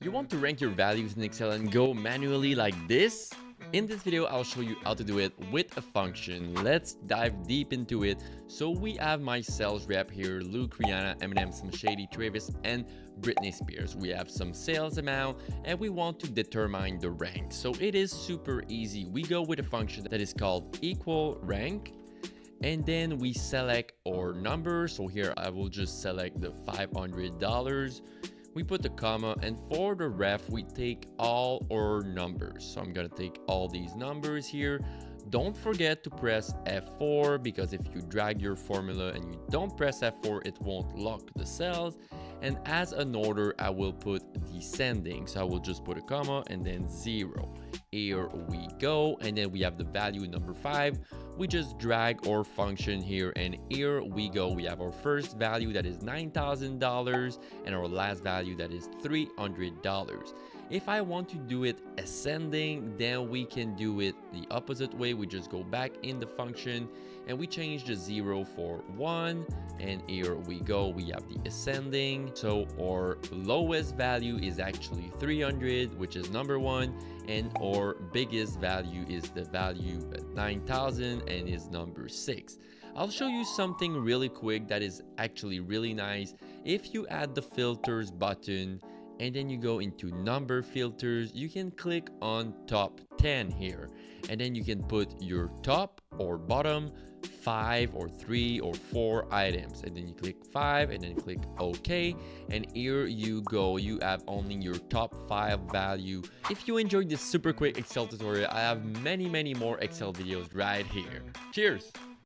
You want to rank your values in Excel and go manually like this? In this video, I'll show you how to do it with a function. Let's dive deep into it. So we have my sales rep here, Luke, Rihanna, Eminem, Slim Shady, Travis, and Britney Spears. We have some sales amount and we want to determine the rank. So it is super easy. We go with a function that is called equal rank. And then we select our number. So here I will just select the $500. We put the comma, and for the ref, we take all our numbers. So I'm gonna take all these numbers here. Don't forget to press F4 because if you drag your formula and you don't press F4, it won't lock the cells. And as an order, I will put descending. So I will just put a comma and then 0. Here we go. And then we have the value number 5. We just drag our function here and here we go. We have our first value that is $9,000 and our last value that is $300. If I want to do it ascending, then we can do it the opposite way. We just go back in the function and we change the 0 for 1. And here we go. We have the ascending. So our lowest value is actually 300, which is number 1. And our biggest value is the value 9,000 and is number 6. I'll show you something really quick that is actually really nice. If you add the filters button and then you go into number filters, you can click on top 10 here. And then you can put your top or bottom 5 or 3 or 4 items, and then you click 5 and then click OK, and here you go. You have only your top 5 value. If you enjoyed this super quick Excel tutorial, I have many more Excel videos right here. Cheers.